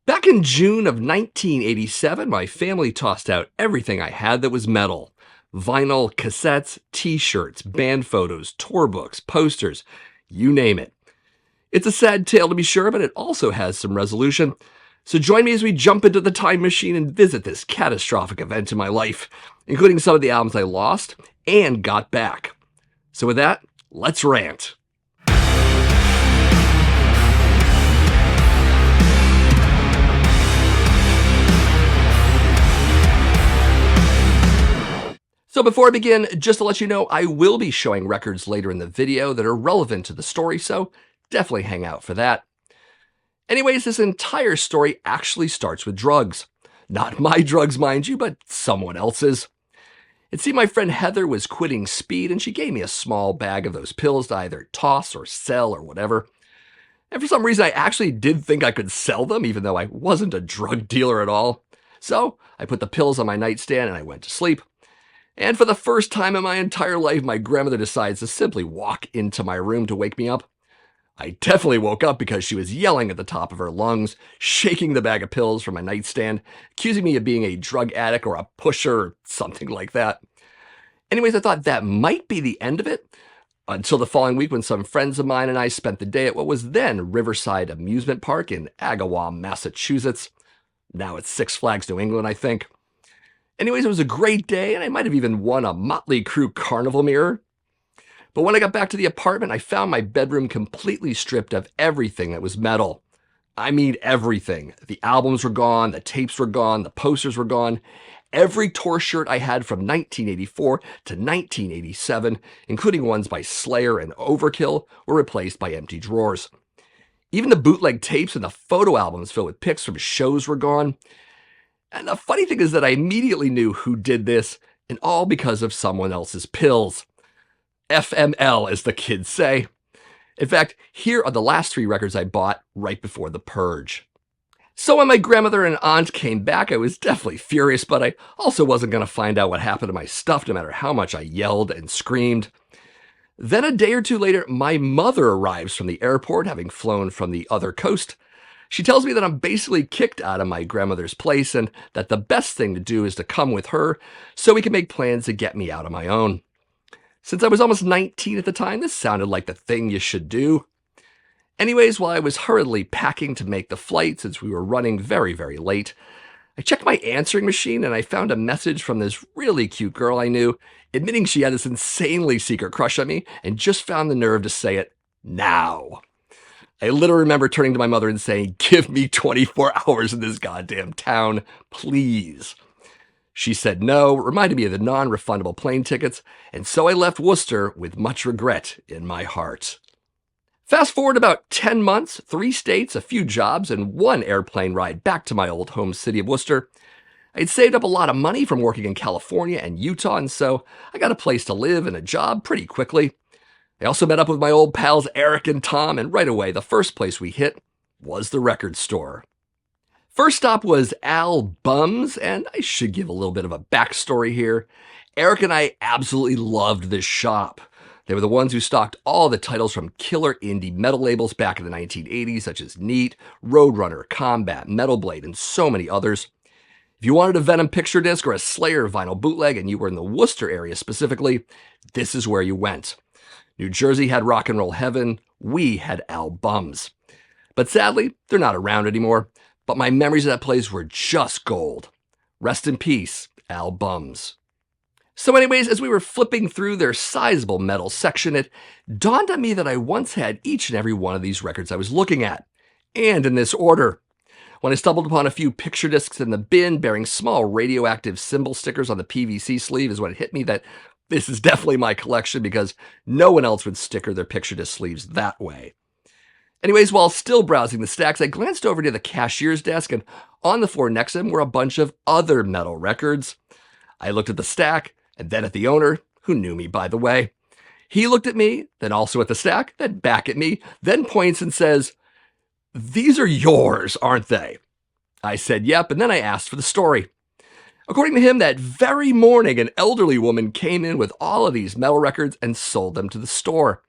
Back in June of 1987, my family tossed out everything I had that was metal. Vinyl, cassettes, t-shirts, band photos, tour books, posters, you name it. It's a sad tale to be sure, but it also has some resolution. So join me as we jump into the time machine and visit this catastrophic event in my life, including some of the albums I lost and got back. So with that, let's rant. So before I begin, just to let you know, I will be showing records later in the video that are relevant to the story, so definitely hang out for that. Anyways, this entire story actually starts with drugs. Not my drugs, mind you, but someone else's. It seemed my friend Heather was quitting speed, and she gave me a small bag of those pills to either toss or sell or whatever. And for some reason, I actually did think I could sell them, even though I wasn't a drug dealer at all. So I put the pills on my nightstand and I went to sleep. And for the first time in my entire life, my grandmother decides to simply walk into my room to wake me up. I definitely woke up because she was yelling at the top of her lungs, shaking the bag of pills from my nightstand, accusing me of being a drug addict or a pusher or something like that. Anyways, I thought that might be the end of it, until the following week when some friends of mine and I spent the day at what was then Riverside Amusement Park in Agawam, Massachusetts. Now it's Six Flags New England, I think. Anyways, it was a great day, and I might have even won a Motley Crue carnival mirror. But when I got back to the apartment, I found my bedroom completely stripped of everything that was metal. I mean everything. The albums were gone, the tapes were gone, the posters were gone. Every tour shirt I had from 1984 to 1987, including ones by Slayer and Overkill, were replaced by empty drawers. Even the bootleg tapes and the photo albums filled with pics from shows were gone. And the funny thing is that I immediately knew who did this, and all because of someone else's pills. FML, as the kids say. In fact, here are the last 3 records I bought right before the Purge. So when my grandmother and aunt came back, I was definitely furious, but I also wasn't going to find out what happened to my stuff, no matter how much I yelled and screamed. Then a day or two later, my mother arrives from the airport, having flown from the other coast. She tells me that I'm basically kicked out of my grandmother's place and that the best thing to do is to come with her so we can make plans to get me out on my own. Since I was almost 19 at the time, this sounded like the thing you should do. Anyways, while I was hurriedly packing to make the flight since we were running very, very late, I checked my answering machine and I found a message from this really cute girl I knew, admitting she had this insanely secret crush on me and just found the nerve to say it now. I literally remember turning to my mother and saying, "Give me 24 hours in this goddamn town, please." She said no, reminded me of the non-refundable plane tickets, and so I left Worcester with much regret in my heart. Fast forward about 10 months, 3 states, a few jobs, and 1 airplane ride back to my old home city of Worcester. I'd saved up a lot of money from working in California and Utah, and so I got a place to live and a job pretty quickly. I also met up with my old pals Eric and Tom, and right away, the first place we hit was the record store. First stop was Albums, and I should give a little bit of a backstory here. Eric and I absolutely loved this shop. They were the ones who stocked all the titles from killer indie metal labels back in the 1980s, such as Neat, Roadrunner, Combat, Metal Blade, and so many others. If you wanted a Venom picture disc or a Slayer vinyl bootleg and you were in the Worcester area specifically, this is where you went. New Jersey had Rock and Roll Heaven, we had Albums. But sadly, they're not around anymore, but my memories of that place were just gold. Rest in peace, Albums. So anyways, as we were flipping through their sizable metal section, it dawned on me that I once had each and every one of these records I was looking at, and in this order. When I stumbled upon a few picture discs in the bin bearing small radioactive symbol stickers on the PVC sleeve is when it hit me that this is definitely my collection because no one else would sticker their picture disc sleeves that way. Anyways, while still browsing the stacks, I glanced over to the cashier's desk, and on the floor next to him were a bunch of other metal records. I looked at the stack, and then at the owner, who knew me, by the way. He looked at me, then also at the stack, then back at me, then points and says, "These are yours, aren't they?" I said, "Yep," and then I asked for the story. According to him, that very morning, an elderly woman came in with all of these metal records and sold them to the store.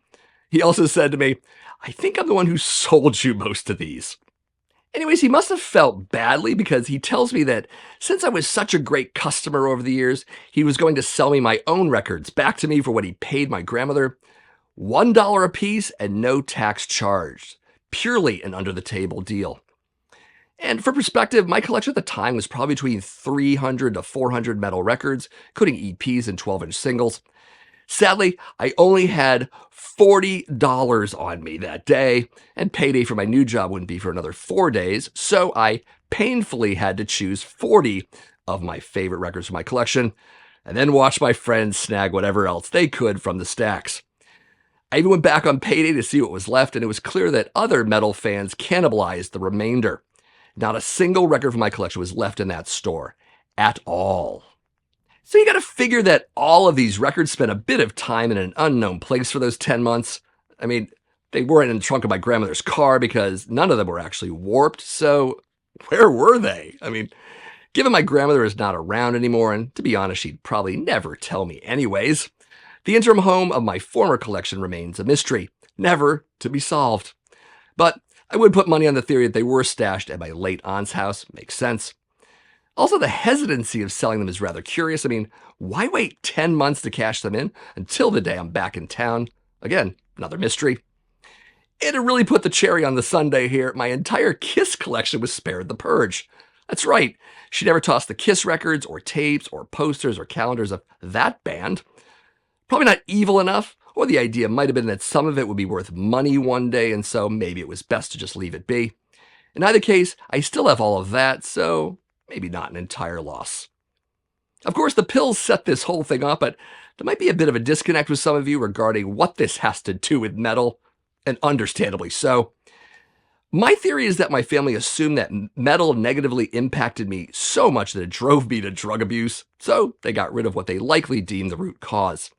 He also said to me, "I think I'm the one who sold you most of these." Anyways, he must have felt badly because he tells me that since I was such a great customer over the years, he was going to sell me my own records back to me for what he paid my grandmother. $1 a piece and no tax charged. Purely an under-the-table deal. And for perspective, my collection at the time was probably between 300 to 400 metal records, including EPs and 12-inch singles. Sadly, I only had $40 on me that day, and payday for my new job wouldn't be for another 4 days, so I painfully had to choose 40 of my favorite records from my collection, and then watch my friends snag whatever else they could from the stacks. I even went back on payday to see what was left, and it was clear that other metal fans cannibalized the remainder. Not a single record from my collection was left in that store. At all. So you gotta figure that all of these records spent a bit of time in an unknown place for those 10 months. I mean, they weren't in the trunk of my grandmother's car because none of them were actually warped, so where were they? I mean, given my grandmother is not around anymore, and to be honest, she'd probably never tell me anyways, the interim home of my former collection remains a mystery, never to be solved. But I would put money on the theory that they were stashed at my late aunt's house. Makes sense. Also, the hesitancy of selling them is rather curious. I mean, why wait 10 months to cash them in until the day I'm back in town? Again, another mystery. And to really put the cherry on the sundae here, my entire Kiss collection was spared the Purge. That's right. She never tossed the Kiss records or tapes or posters or calendars of that band. Probably not evil enough, or the idea might have been that some of it would be worth money one day, and so maybe it was best to just leave it be. In either case, I still have all of that, so maybe not an entire loss. Of course, the pills set this whole thing up, but there might be a bit of a disconnect with some of you regarding what this has to do with metal, and understandably so. My theory is that my family assumed that metal negatively impacted me so much that it drove me to drug abuse, so they got rid of what they likely deemed the root cause.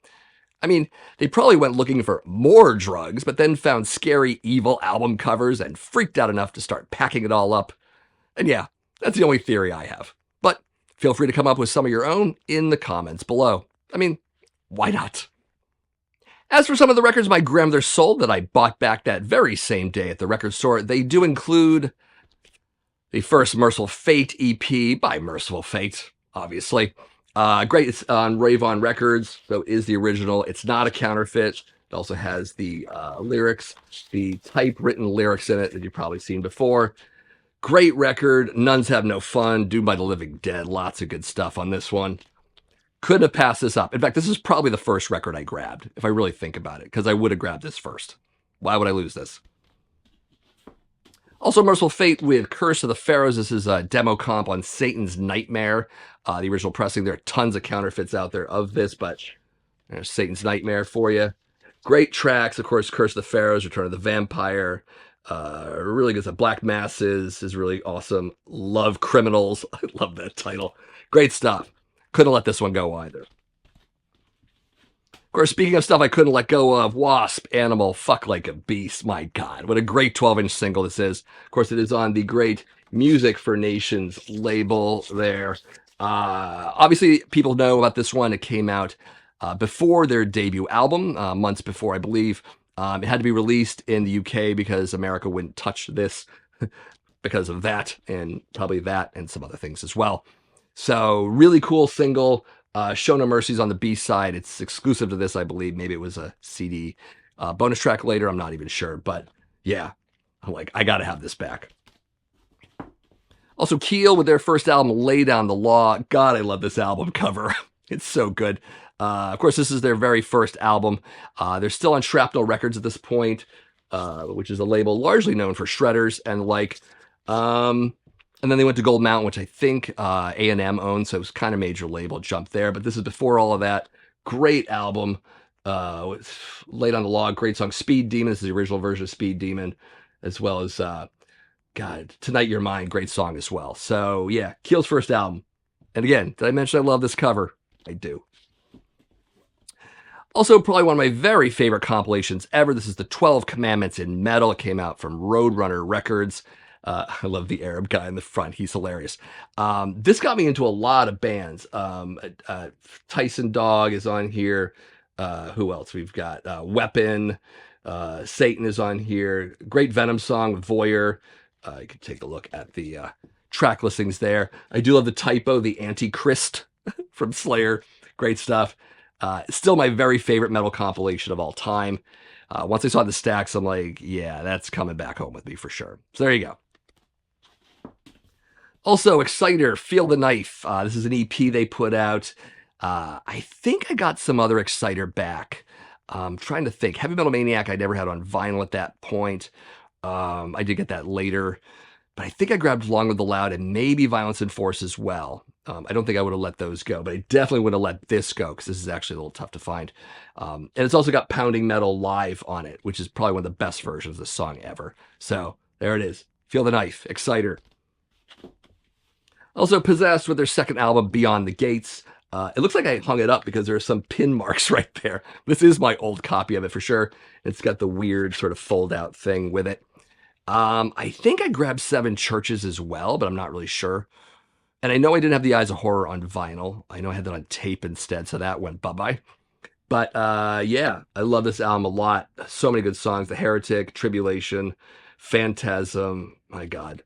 I mean, they probably went looking for more drugs, but then found scary, evil album covers and freaked out enough to start packing it all up. And yeah, that's the only theory I have. But feel free to come up with some of your own in the comments below. I mean, why not? As for some of the records my grandmother sold that I bought back that very same day at the record store, they do include the first Merciful Fate EP by Merciful Fate, obviously. Great, it's on Rave-On Records, so it is the original. It's not a counterfeit. It also has the lyrics, the typewritten lyrics in it that you've probably seen before. Great record. Nuns Have No Fun. Doomed by the Living Dead. Lots of good stuff on this one. Couldn't have passed this up. In fact, this is probably the first record I grabbed, if I really think about it, because I would have grabbed this first. Why would I lose this? Also, Merciful Fate with Curse of the Pharaohs. This is a demo comp on Satan's Nightmare, the original pressing. There are tons of counterfeits out there of this, but there's Satan's Nightmare for you. Great tracks, of course, Curse of the Pharaohs, Return of the Vampire. Really good stuff. Black Masses is really awesome. Love Criminals. I love that title. Great stuff. Couldn't let this one go either. Of course, speaking of stuff I couldn't let go of, Wasp, Animal, Fuck Like a Beast. My God, what a great 12-inch single this is. Of course, it is on the great Music for Nations label there. Obviously, people know about this one. It came out before their debut album, months before, I believe. It had to be released in the UK because America wouldn't touch this because of that, and probably that and some other things as well. So, really cool single. Show No Mercy's on the B-side. It's exclusive to this, I believe. Maybe it was a CD bonus track later. I'm not even sure. But yeah, I'm like, I got to have this back. Also, Keel with their first album, Lay Down the Law. God, I love this album cover. It's so good. Of course, this is their very first album. They're still on Shrapnel Records at this point, which is a label largely known for shredders and like... And then they went to Gold Mountain, which I think A&M owns, so it was kind of major label, jumped there. But this is before all of that. Great album. Laid on the Law, great song. Speed Demon, this is the original version of Speed Demon, as well as, God, Tonight You're Mine, great song as well. So, yeah, Keel's first album. And again, did I mention I love this cover? I do. Also, probably one of my very favorite compilations ever. This is the 12 Commandments in Metal. It came out from Roadrunner Records. I love the Arab guy in the front. He's hilarious. This got me into a lot of bands. Tyson Dog is on here. Who else? We've got Weapon. Satan is on here. Great Venom song with Voyeur. You can take a look at the track listings there. I do love the typo, the Antichrist from Slayer. Great stuff. Still my very favorite metal compilation of all time. Once I saw the stacks, I'm like, yeah, that's coming back home with me for sure. So there you go. Also, Exciter, Feel the Knife. This is an EP they put out. I think I got some other Exciter back. I'm trying to think. Heavy Metal Maniac I never had on vinyl at that point. I did get that later. But I think I grabbed Long Live the Loud and maybe Violence and Force as well. I don't think I would have let those go, but I definitely would have let this go because this is actually a little tough to find. And it's also got Pounding Metal live on it, which is probably one of the best versions of the song ever. So there it is. Feel the Knife, Exciter. Also Possessed with their second album, Beyond the Gates. It looks like I hung it up because there are some pin marks right there. This is my old copy of it for sure. It's got the weird sort of fold out thing with it. I think I grabbed Seven Churches as well, but I'm not really sure. And I know I didn't have The Eyes of Horror on vinyl. I know I had that on tape instead, so that went bye-bye. But yeah, I love this album a lot. So many good songs. The Heretic, Tribulation, Phantasm. My God.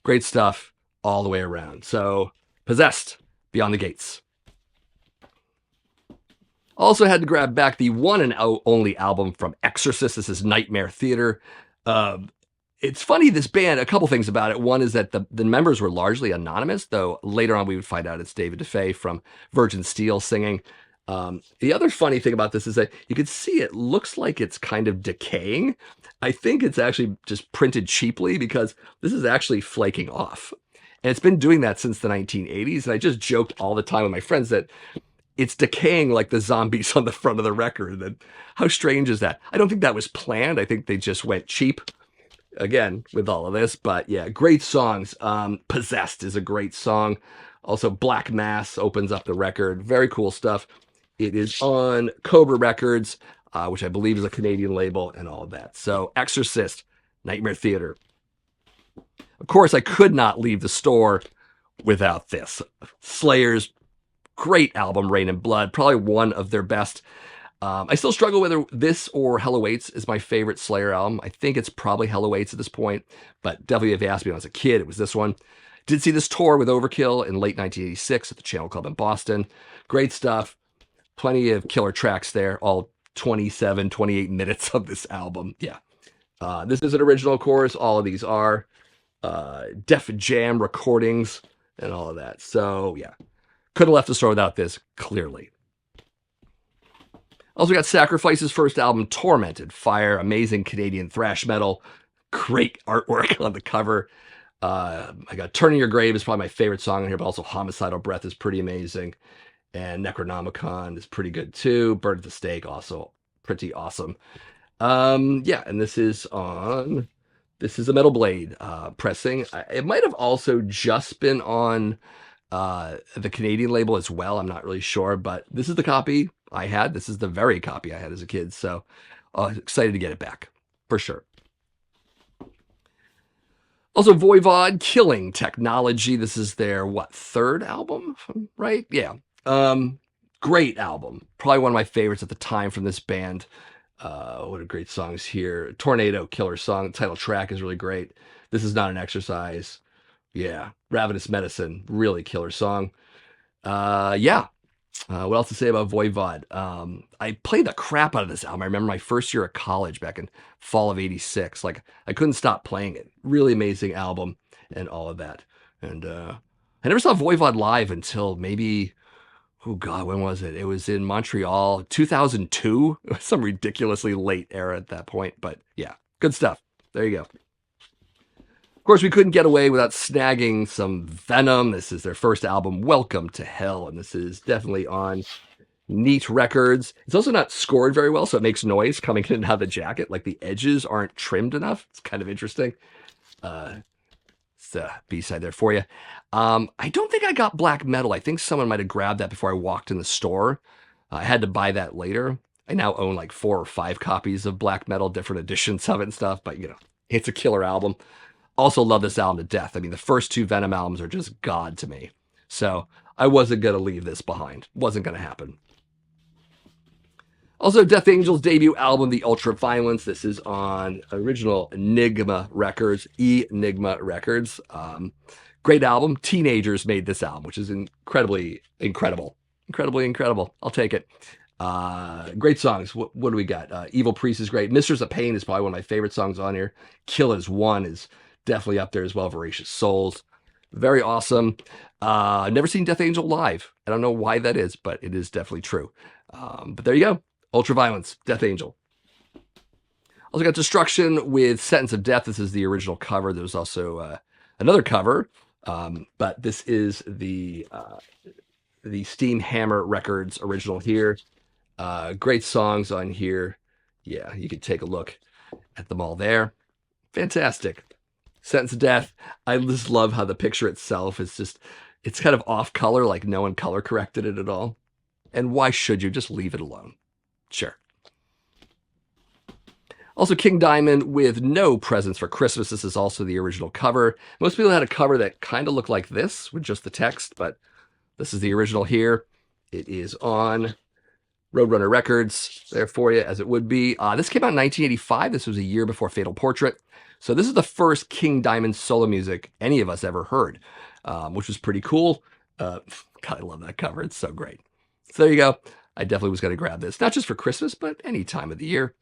Great stuff all the way around. So, Possessed, Beyond the Gates. Also had to grab back the one and only album from Exorcist. This is Nightmare Theater. It's funny, this band, a couple things about it. One is that the members were largely anonymous, though later on we would find out it's David DeFay from Virgin Steel singing. The other funny thing about this is that you can see it looks like it's kind of decaying. I think it's actually just printed cheaply because this is actually flaking off. And it's been doing that since the 1980s. And I just joked all the time with my friends that it's decaying like the zombies on the front of the record. And how strange is that? I don't think that was planned. I think they just went cheap. Again, with all of this, but yeah, great songs. Possessed is a great song. Also, Black Mass opens up the record. Very cool stuff. It is on Cobra Records, which I believe is a Canadian label, and all of that. So, Exorcist, Nightmare Theater. Of course, I could not leave the store without this. Slayer's great album, Rain and Blood, probably one of their best. I still struggle whether this or Hell Awaits is my favorite Slayer album. I think it's probably Hell Awaits at this point, but definitely if you asked me when I was a kid, it was this one. Did see this tour with Overkill in late 1986 at the Channel Club in Boston. Great stuff. Plenty of killer tracks there, all 27, 28 minutes of this album. Yeah. This is an original, of course. All of these are Def Jam recordings and all of that. So, yeah. Couldn't have left the store without this, clearly. Also got Sacrifice's first album, Tormented Fire, amazing Canadian thrash metal, great artwork on the cover. I got Turning Your Grave is probably my favorite song on here, but also Homicidal Breath is pretty amazing. And Necronomicon is pretty good too. Bird at the Stake, also pretty awesome. Yeah, and this is a Metal Blade pressing. It might have also just been on the Canadian label as well. I'm not really sure, but this is the copy I had. This is the very copy I had as a kid. So excited to get it back for sure. Also, Voivod, Killing Technology. This is their, third album, right? Yeah. Great album. Probably one of my favorites at the time from this band. What are great songs here. Tornado, killer song. The title track is really great. This is Not an Exercise. Yeah. Ravenous Medicine, really killer song. Yeah. What else to say about Voivod? I played the crap out of this album. I remember my first year of college back in fall of '86. Like, I couldn't stop playing it. Really amazing album and all of that. And I never saw Voivod live until maybe, oh God, when was it? It was in Montreal, 2002. It was some ridiculously late era at that point. But yeah, good stuff. There you go. Of course, we couldn't get away without snagging some Venom. This is their first album, Welcome to Hell, and this is definitely on Neat Records. It's also not scored very well, so it makes noise coming in and out of the jacket. Like the edges aren't trimmed enough. It's kind of interesting. It's the B-side there for you. I don't think I got Black Metal. I think someone might have grabbed that before I walked in the store. I had to buy that later. I now own like 4 or 5 copies of Black Metal, different editions of it and stuff, but it's a killer album. Also love this album to death. I mean, the first 2 Venom albums are just God to me. So I wasn't going to leave this behind. Wasn't going to happen. Also, Death Angel's debut album, The Ultra Violence. This is on original Enigma Records, Enigma Records. Great album. Teenagers made this album, which is incredibly incredible. Incredibly incredible. I'll take it. Great songs. What do we got? Evil Priest is great. Mistress of Pain is probably one of my favorite songs on here. Kill Is One is definitely up there as well. Voracious Souls. Very awesome. Never seen Death Angel live. I don't know why that is, but it is definitely true. But there you go. Ultraviolence, Death Angel. Also got Destruction with Sentence of Death. This is the original cover. There's also another cover, but this is the Steam Hammer Records original here. Great songs on here. Yeah, you can take a look at them all there. Fantastic. Sentence of Death. I just love how the picture itself is just, it's kind of off color, like no one color corrected it at all. And why should you? Just leave it alone. Sure. Also, King Diamond with No Presents for Christmas. This is also the original cover. Most people had a cover that kind of looked like this with just the text, but this is the original here. It is on Roadrunner Records there for you, as it would be. This came out in 1985. This was a year before Fatal Portrait. So this is the first King Diamond solo music any of us ever heard, which was pretty cool. God, I love that cover. It's so great. So there you go. I definitely was going to grab this, not just for Christmas, but any time of the year.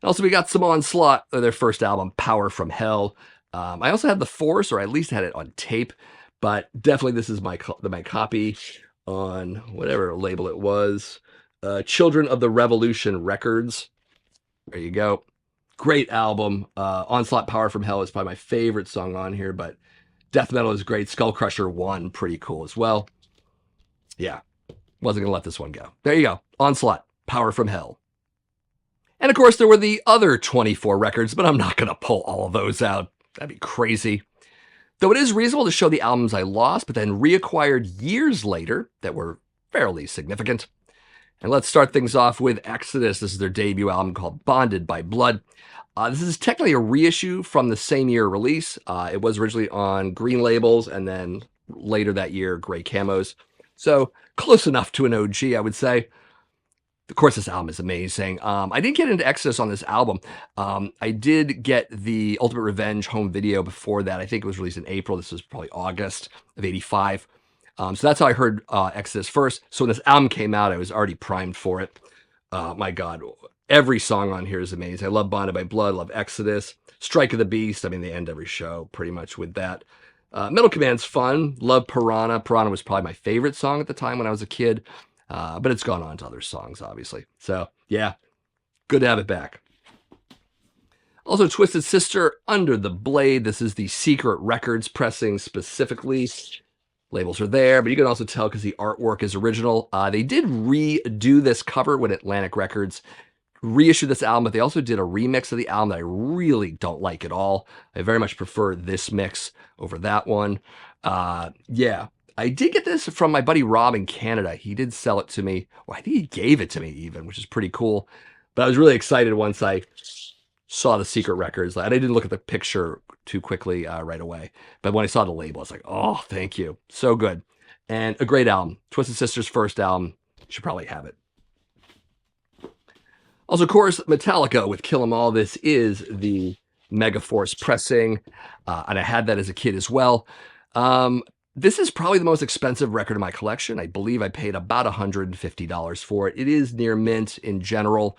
Also, we got some Onslaught, their first album, Power from Hell. I also had the Force, or at least had it on tape, but definitely this is my copy on whatever label it was. Children of the Revolution Records. There you go. Great album. Onslaught, Power from Hell is probably my favorite song on here, but death metal is great. Skull Crusher 1, pretty cool as well. Yeah, wasn't going to let this one go. There you go. Onslaught, Power from Hell. And of course, there were the other 24 records, but I'm not going to pull all of those out. That'd be crazy. Though it is reasonable to show the albums I lost, but then reacquired years later that were fairly significant. And let's start things off with Exodus. This is their debut album called Bonded by Blood. This is technically a reissue from the same year release. It was originally on green labels and then later that year, gray camos. So close enough to an OG, I would say. Of course, this album is amazing. I didn't get into Exodus on this album. I did get the Ultimate Revenge home video before that. I think it was released in April. This was probably August of '85. So that's how I heard Exodus first. So when this album came out, I was already primed for it. My God, every song on here is amazing. I love Bonded by Blood, love Exodus. Strike of the Beast. I mean, they end every show pretty much with that. Metal Command's fun. Love Piranha. Piranha was probably my favorite song at the time when I was a kid. But it's gone on to other songs, obviously. So, yeah, good to have it back. Also, Twisted Sister, Under the Blade. This is the Secret Records pressing specifically. Labels are there, but you can also tell because the artwork is original. They did redo this cover when Atlantic Records reissued this album, but they also did a remix of the album that I really don't like at all. I very much prefer this mix over that one. Yeah. I did get this from my buddy Rob in Canada. He did sell it to me. Well, I think he gave it to me even, which is pretty cool. But I was really excited once I saw the Secret Records. And I didn't look at the picture too quickly right away. But when I saw the label, I was like, oh, thank you. So good. And a great album. Twisted Sister's first album. Should probably have it. Also, of course, Metallica with Kill 'Em All. This is the Megaforce pressing. And I had that as a kid as well. This is probably the most expensive record in my collection. I believe I paid about $150 for it. It is near mint in general.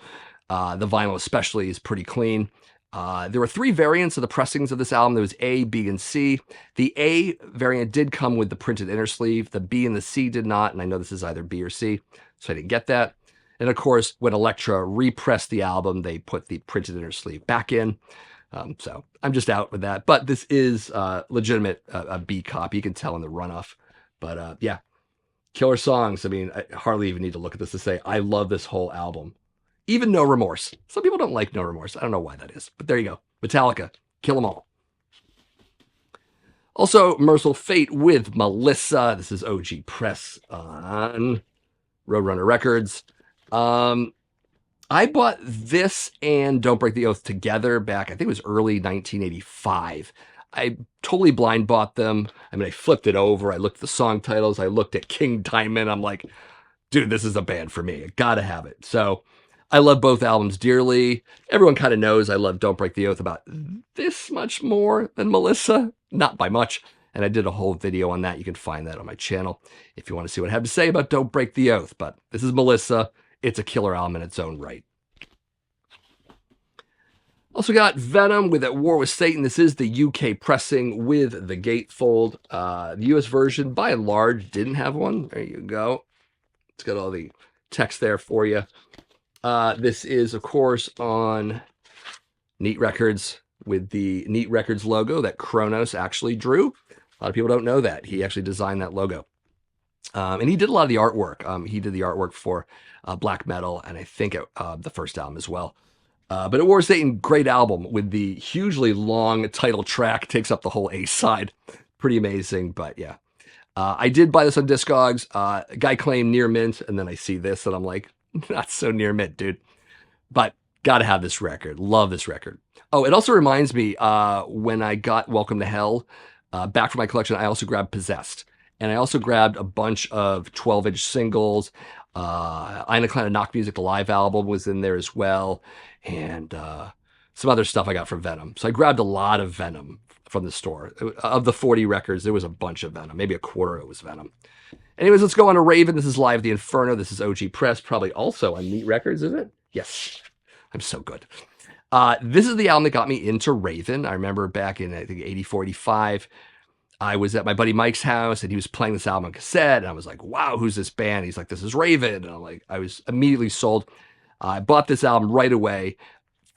The vinyl especially is pretty clean. There were 3 variants of the pressings of this album. There was A, B, and C. The A variant did come with the printed inner sleeve. The B and the C did not, and I know this is either B or C, so I didn't get that. And of course, when Elektra repressed the album, they put the printed inner sleeve back in. So I'm just out with that. But this is legitimate a B copy. You can tell in the runoff. But yeah, killer songs. I mean, I hardly even need to look at this to say I love this whole album. Even No Remorse. Some people don't like No Remorse. I don't know why that is. But there you go. Metallica, Kill 'Em All. Also, Merciful Fate with Melissa. This is OG Press on Roadrunner Records. I bought this and Don't Break the Oath together back, I think it was early 1985. I totally blind bought them. I mean, I flipped it over. I looked at the song titles. I looked at King Diamond. I'm like, dude, this is a band for me. I gotta have it. So I love both albums dearly. Everyone kind of knows I love Don't Break the Oath about this much more than Melissa. Not by much. And I did a whole video on that. You can find that on my channel if you want to see what I have to say about Don't Break the Oath. But this is Melissa. It's a killer album in its own right. Also got Venom with At War with Satan. This is the UK pressing with the gatefold. The US version, by and large, didn't have one. There you go. It's got all the text there for you. This is, of course, on Neat Records with the Neat Records logo that Kronos actually drew. A lot of people don't know that. He actually designed that logo. And he did a lot of the artwork. He did the artwork for Black Metal and I think the first album as well. But At War with Satan, great album with the hugely long title track. Takes up the whole A side. Pretty amazing, but yeah. I did buy this on Discogs. Guy claimed near mint, and then I see this, and I'm like, not so near mint, dude. But gotta have this record. Love this record. Oh, it also reminds me, when I got Welcome to Hell back from my collection, I also grabbed Possessed. And I also grabbed a bunch of 12-inch singles. Ina Clan of Knock Music, the live album, was in there as well. And some other stuff I got from Venom. So I grabbed a lot of Venom from the store. Of the 40 records, there was a bunch of Venom. Maybe a quarter of it was Venom. Anyways, let's go on to Raven. This is Live at the Inferno. This is OG Press, probably also on Neat Records, is it? Yes. I'm so good. This is the album that got me into Raven. I remember back in, I think, 84, 85. I was at my buddy Mike's house, and he was playing this album on cassette, and I was like, wow, who's this band? He's like, this is Raven. And I'm like, I was immediately sold. I bought this album right away.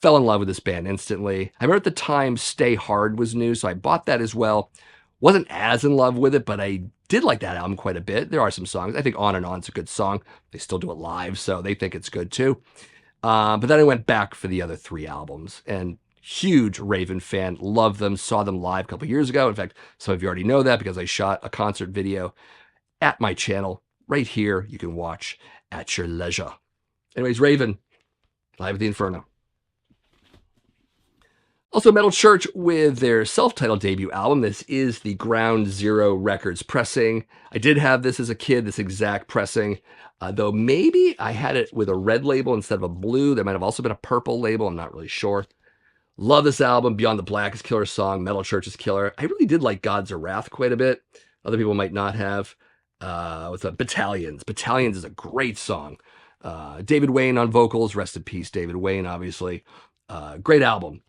Fell in love with this band instantly. I remember at the time Stay Hard was new, so I bought that as well. Wasn't as in love with it, but I did like that album quite a bit. There are some songs. I think On and On's a good song. They still do it live, so they think it's good too. But then I went back for the other 3 albums, and huge Raven fan. Love them. Saw them live a couple years ago. In fact, some of you already know that because I shot a concert video at my channel right here. You can watch at your leisure. Anyways, Raven, Live at the Inferno. Also, Metal Church with their self-titled debut album. This is the Ground Zero Records pressing. I did have this as a kid, this exact pressing, though maybe I had it with a red label instead of a blue. There might have also been a purple label. I'm not really sure. Love this album. Beyond the Black is killer song. Metal Church is killer. I really did like Gods of Wrath quite a bit. Other people might not have. What's that? Battalions. Battalions is a great song. David Wayne on vocals. Rest in peace, David Wayne, obviously. Great album.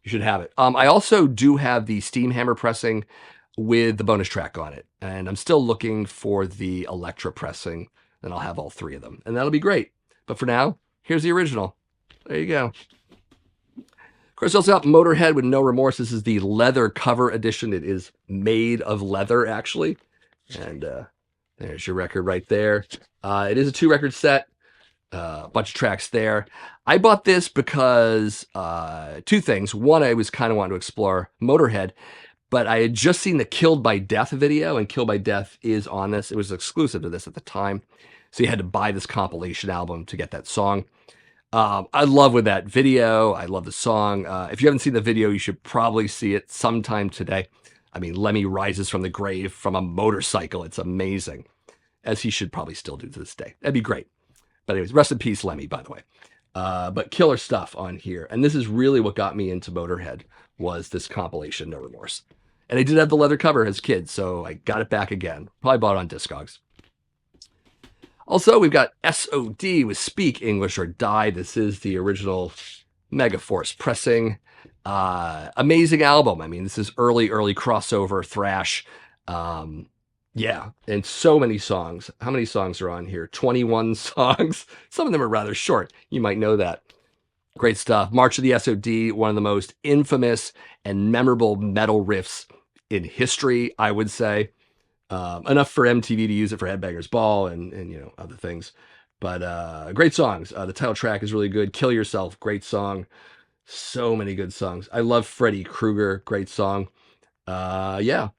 You should have it. I also do have the Steam Hammer pressing with the bonus track on it. And I'm still looking for the Electra pressing. And I'll have all 3 of them. And that'll be great. But for now, here's the original. There you go. Of course, also got Motorhead with No Remorse. This is the leather cover edition. It is made of leather, actually. And there's your record right there. It is a 2-record set. A bunch of tracks there. I bought this because 2 things. One, I was kind of wanting to explore Motorhead, but I had just seen the Killed by Death video, and Killed by Death is on this. It was exclusive to this at the time, so you had to buy this compilation album to get that song. I love with that video. I love the song. If you haven't seen the video, you should probably see it sometime today. I mean, Lemmy rises from the grave from a motorcycle. It's amazing, as he should probably still do to this day. That'd be great. But anyways, rest in peace, Lemmy, by the way. But killer stuff on here. And this is really what got me into Motorhead, was this compilation, No Remorse. And I did have the leather cover as a kid, so I got it back again. Probably bought it on Discogs. Also, we've got SOD with Speak English or Die. This is the original Megaforce pressing. Amazing album. I mean, this is early crossover thrash. Yeah, and so many songs. How many songs are on here? 21 songs. Some of them are rather short. You might know that. Great stuff. March of the SOD, one of the most infamous and memorable metal riffs in history, I would say. Enough for MTV to use it for Headbangers Ball and you know, other things. But great songs. The title track is really good. Kill Yourself, great song. So many good songs. I love Freddy Krueger, great song. Yeah.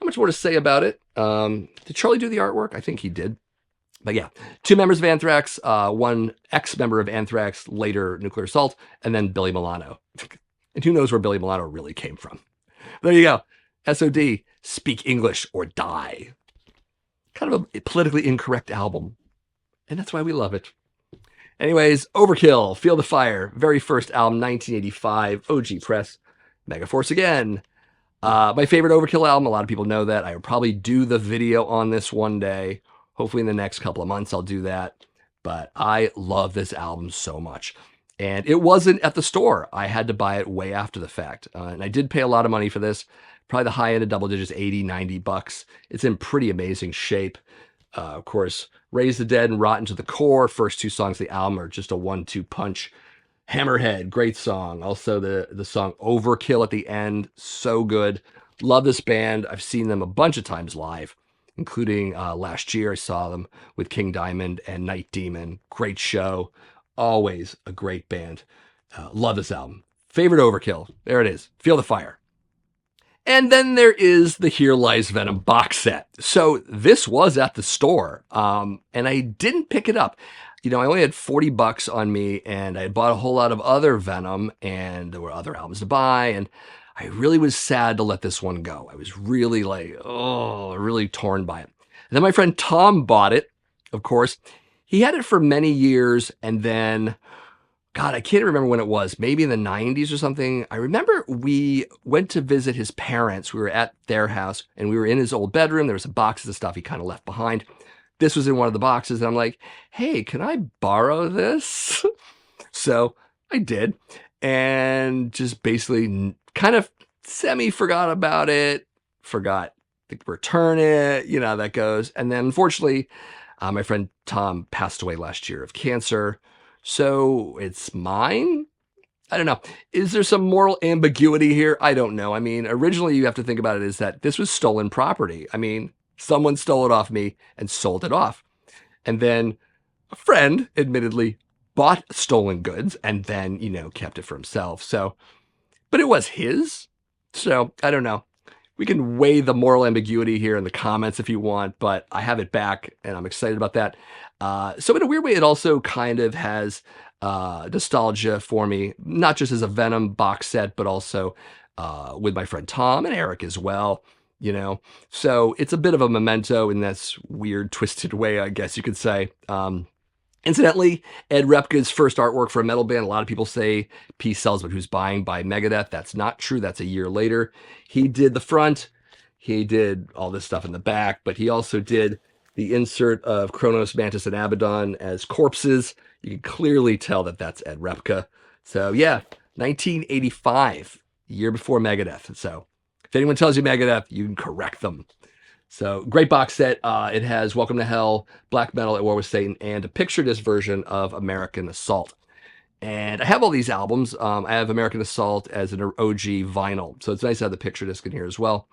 Not much more to say about it. Did Charlie do the artwork? I think he did. But yeah, 2 members of Anthrax, 1 ex-member of Anthrax, later Nuclear Assault, and then Billy Milano. And who knows where Billy Milano really came from. There you go. SOD, Speak English or Die. Kind of a politically incorrect album. and that's why we love it. Anyways, Overkill, Feel the Fire, very first album, 1985, OG Press, Megaforce again. My favorite Overkill album, a lot of people know that. I will probably do the video on this one day. Hopefully in the next couple of months I'll do that. But I love this album so much. And it wasn't at the store. I had to buy it way after the fact. And I did pay a lot of money for this. Probably the high end of double digits, 80, 90 bucks. It's in pretty amazing shape. Of course, Raise the Dead and Rotten to the Core, first two songs of the album are just a 1-2 punch. Hammerhead, great song. Also the song Overkill at the end, so good. Love this band. I've seen them a bunch of times live, including last year I saw them with King Diamond and Night Demon. Great show. Always a great band. Love this album. Favorite Overkill. There it is. Feel the Fire. And then there is the Here Lies Venom box set. So this was at the store, and I didn't pick it up. You know, I only had 40 bucks on me, and I had bought a whole lot of other Venom, and there were other albums to buy, and I really was sad to let this one go. I was really like, really torn by it. And then my friend Tom bought it, of course. He had it for many years, and then, God, I can't remember when it was, maybe in the 90s or something. I remember we went to visit his parents. We were at their house, and we were in his old bedroom. There was some boxes of stuff he kind of left behind. This was in one of the boxes, and I'm like, hey, can I borrow this? So I did, and just basically kind of semi-forgot about it, forgot to return it, you know how that goes. And then unfortunately, my friend Tom passed away last year of cancer, so it's mine? I don't know. Is there some moral ambiguity here? I don't know. I mean, originally you have to think about it as that this was stolen property. I mean, someone stole it off me and sold it off. And then a friend, admittedly, bought stolen goods and then, you know, kept it for himself. So, but it was his. So, I don't know. We can weigh the moral ambiguity here in the comments if you want, but I have it back and I'm excited about that. So in a weird way, it also kind of has nostalgia for me, not just as a Venom box set, but also with my friend Tom and Eric as well. You know, so it's a bit of a memento in this weird, twisted way, I guess you could say. Incidentally, Ed Repka's first artwork for a metal band, a lot of people say Peace Sells But Who's Buying by Megadeth. That's not true. That's a year later. He did the front. He did all this stuff in the back, but he also did the insert of Kronos, Mantis, and Abaddon as corpses. You can clearly tell that that's Ed Repka. So yeah, 1985, year before Megadeth. So if anyone tells you Megadeth, you can correct them. So great box set. It has Welcome to Hell, Black Metal at War with Satan, and a picture disc version of American Assault. And I have all these albums. I have American Assault as an OG vinyl. So it's nice to have the picture disc in here as well.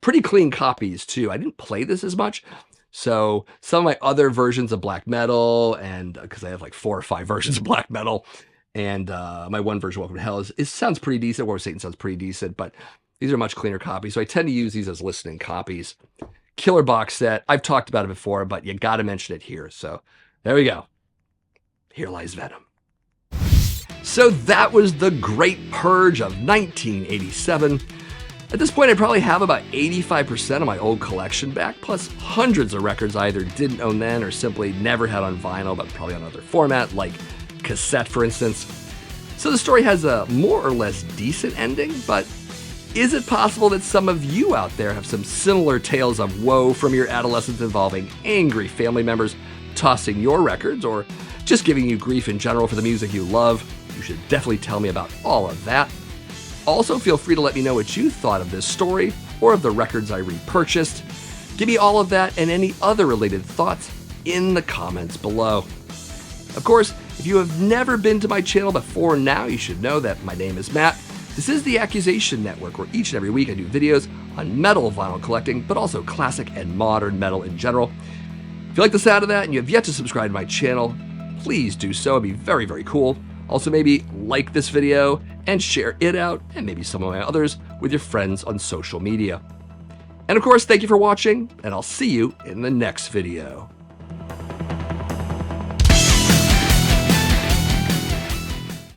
Pretty clean copies too. I didn't play this as much. So some of my other versions of black metal, and because I have like 4 or 5 versions of black metal, and my one version, Welcome to Hell, sounds pretty decent. War with Satan sounds pretty decent, but these are much cleaner copies, so I tend to use these as listening copies. Killer box set. I've talked about it before, but you got to mention it here. So there we go. Here Lies Venom. So that was the Great Purge of 1987. At this point, I probably have about 85% of my old collection back, plus hundreds of records I either didn't own then or simply never had on vinyl, but probably on another format, like cassette, for instance. So the story has a more or less decent ending, but is it possible that some of you out there have some similar tales of woe from your adolescence involving angry family members tossing your records or just giving you grief in general for the music you love? You should definitely tell me about all of that. Also, feel free to let me know what you thought of this story or of the records I repurchased. Give me all of that and any other related thoughts in the comments below. Of course, if you have never been to my channel before now, you should know that my name is Matt. This is the Accusation Network, where each and every week I do videos on metal vinyl collecting, but also classic and modern metal in general. If you like the sound of that and you have yet to subscribe to my channel, please do so. It'd be very, very cool. Also, maybe like this video and share it out, and maybe some of my others, with your friends on social media. And of course, thank you for watching, and I'll see you in the next video.